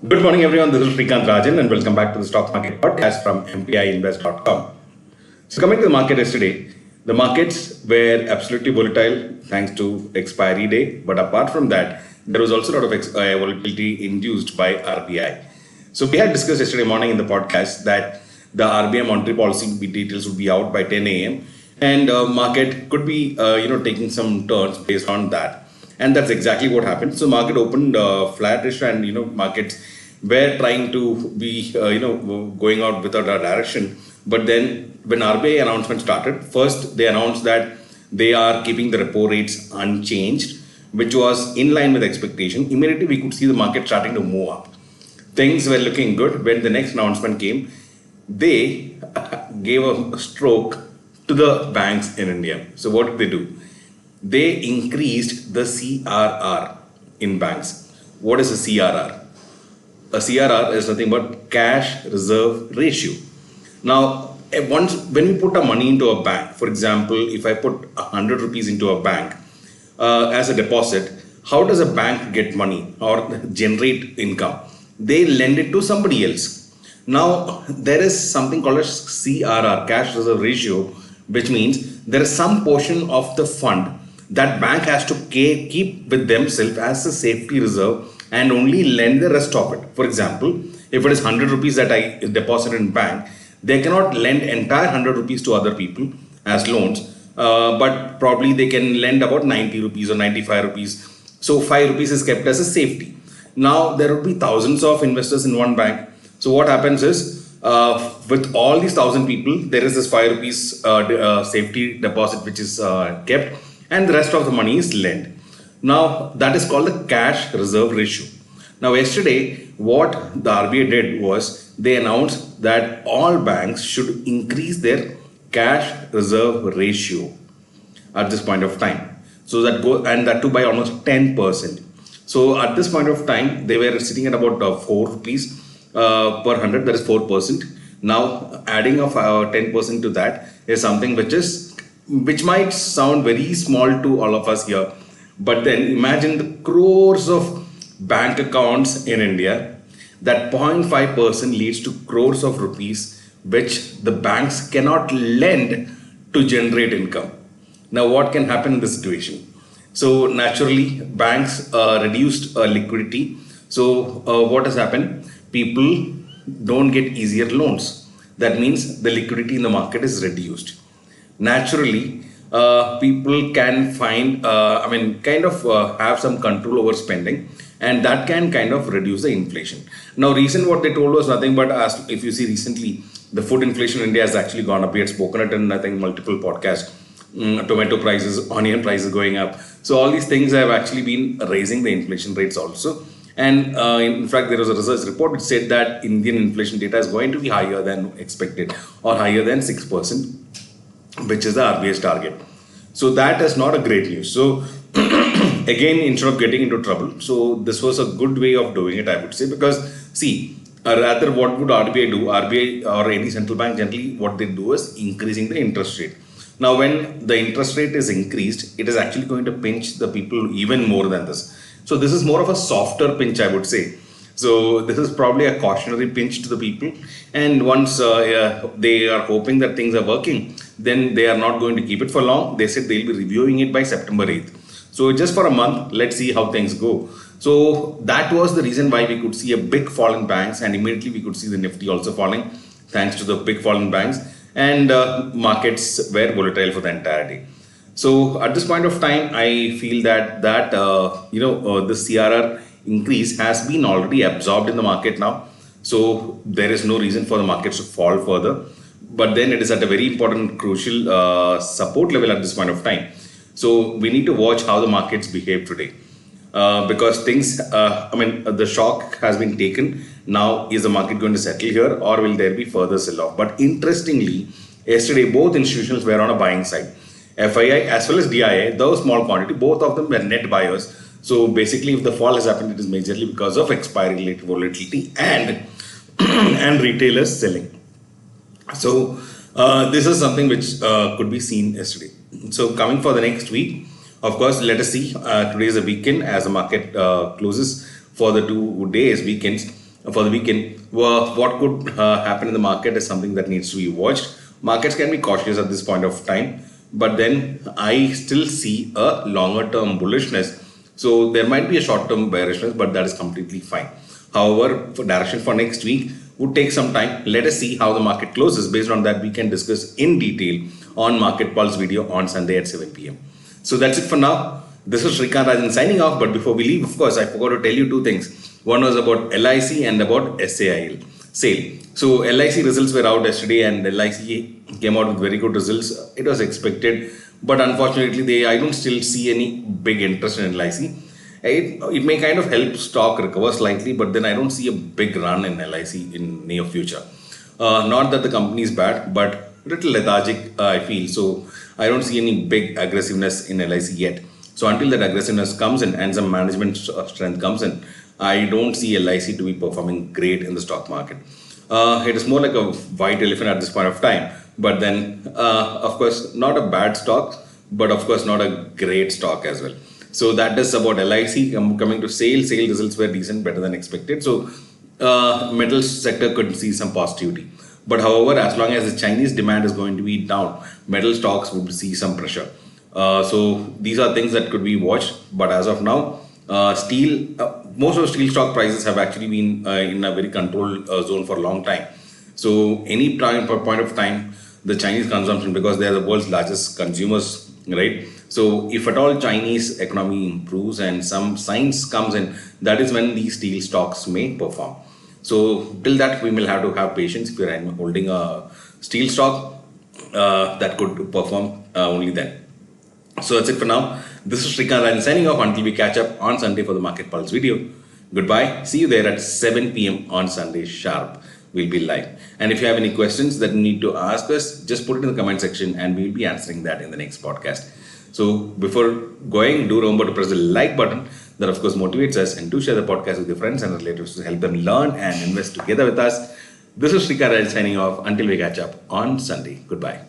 Good morning, everyone. This is Srikanth Rajan, and welcome back to the Stock Market Podcast from MPIinvest.com. So, coming to the market yesterday, the markets were absolutely volatile thanks to expiry day. But apart from that, there was also a lot of volatility induced by RBI. So, we had discussed yesterday morning in the podcast that the RBI monetary policy details would be out by 10 a.m. and market could be, taking some turns based on that. And that's exactly what happened. So market opened flattish, and markets were trying to be going out without a direction. But then when RBI announcement started, first they announced that they are keeping the repo rates unchanged, which was in line with expectation. Immediately we could see the market starting to move up. Things were looking good. When the next announcement came, they gave a stroke to the banks in India. So what did they do? They increased the CRR in banks. What is a CRR? A CRR is nothing but cash reserve ratio. Now, when we put our money into a bank, for example, if I put 100 rupees into a bank as a deposit, how does a bank get money or generate income? They lend it to somebody else. Now, there is something called as CRR, cash reserve ratio, which means there is some portion of the fund that bank has to keep with themselves as a safety reserve and only lend the rest of it. For example, if it is 100 rupees that I deposit in bank, they cannot lend entire 100 rupees to other people as loans, but probably they can lend about 90 rupees or 95 rupees. So 5 rupees is kept as a safety. Now there will be thousands of investors in one bank. So what happens is, with all these 1,000 people, there is this 5 rupees safety deposit which is kept, and the rest of the money is lent. Now that is called the cash reserve ratio. Now yesterday what the RBI did was they announced that all banks should increase their cash reserve ratio at this point of time. So that too by almost 10%. So at this point of time they were sitting at about 4 rupees per 100, that is 4%. Now adding of 10% to that is something which might sound very small to all of us here, but then imagine the crores of bank accounts in India. That 0.5% leads to crores of rupees which the banks cannot lend to generate income. Now what can happen in this situation? So naturally banks reduced liquidity. So what has happened? People don't get easier loans. That means the liquidity in the market is reduced. Naturally, people can find, have some control over spending, and that can kind of reduce the inflation. Now, what they told was nothing but, as if you see recently, the food inflation in India has actually gone up. We had spoken it in, I think, multiple podcasts. Tomato prices, onion prices going up. So all these things have actually been raising the inflation rates also. And in fact, there was a research report which said that Indian inflation data is going to be higher than expected, or higher than 6%. Which is the RBI's target. So that is not a great news. So again, instead of getting into trouble, so this was a good way of doing it, I would say, because see, rather what would RBI do? RBI or any central bank generally what they do is increasing the interest rate. Now when the interest rate is increased, it is actually going to pinch the people even more than this. So this is more of a softer pinch, I would say. So this is probably a cautionary pinch to the people, and once they are hoping that things are working, then they are not going to keep it for long. They said they'll be reviewing it by September 8th. So just for a month, let's see how things go. So that was the reason why we could see a big fall in banks, and immediately we could see the Nifty also falling thanks to the big fall in banks, and markets were volatile for the entire day. So at this point of time, I feel that the CRR increase has been already absorbed in the market now. So there is no reason for the markets to fall further. But then it is at a very important, crucial support level at this point of time. So we need to watch how the markets behave today. Because the shock has been taken. Now, is the market going to settle here, or will there be further sell-off? But interestingly, yesterday both institutions were on a buying side. FII as well as DII, though small quantity, both of them were net buyers. So basically, if the fall has happened, it is majorly because of expiry-related volatility and and retailers selling. So this is something which could be seen yesterday. So coming for the next week, of course, let us see. Today is a weekend as the market closes for the 2 days weekends. for the weekend. What could happen in the market is something that needs to be watched. Markets can be cautious at this point of time, but then I still see a longer term bullishness. So there might be a short term bearishness, but that is completely fine. However, for direction for next week would take some time. Let us see how the market closes. Based on that, we can discuss in detail on Market Pulse video on Sunday at 7 p.m. So that's it for now. This is Srikanth Rajan signing off. But before we leave, of course, I forgot to tell you two things. One was about LIC and about SAIL sale. So LIC results were out yesterday, and LIC came out with very good results. It was expected, but unfortunately, I don't still see any big interest in LIC. It may kind of help stock recover slightly, but then I don't see a big run in LIC in near future. Not that the company is bad, but little lethargic, I feel. So I don't see any big aggressiveness in LIC yet. So until that aggressiveness comes in and some management strength comes in, I don't see LIC to be performing great in the stock market. It is more like a white elephant at this point of time. But then, of course, not a bad stock, but of course not a great stock as well. So that is about LIC. Coming to sale results were decent, better than expected. So metals sector could see some positivity. But however, as long as the Chinese demand is going to be down, metal stocks would see some pressure. So these are things that could be watched. But as of now, steel, most of the steel stock prices have actually been in a very controlled zone for a long time. So any point of time, the Chinese consumption, because they are the world's largest consumers, right? So if at all Chinese economy improves and some signs comes in, that is when these steel stocks may perform. So till that, we will have to have patience. If you're holding a steel stock, that could perform only then. So that's it for now. This is Srikanth Rajan signing off until we catch up on Sunday for the Market Pulse video. Goodbye. See you there at 7 p.m. on Sunday sharp. We'll be live. And if you have any questions that you need to ask us, just put it in the comment section and we'll be answering that in the next podcast. So before going, do remember to press the like button. That of course motivates us, and do share the podcast with your friends and relatives to help them learn and invest together with us. This is Srikanth Rajan signing off until we catch up on Sunday. Goodbye.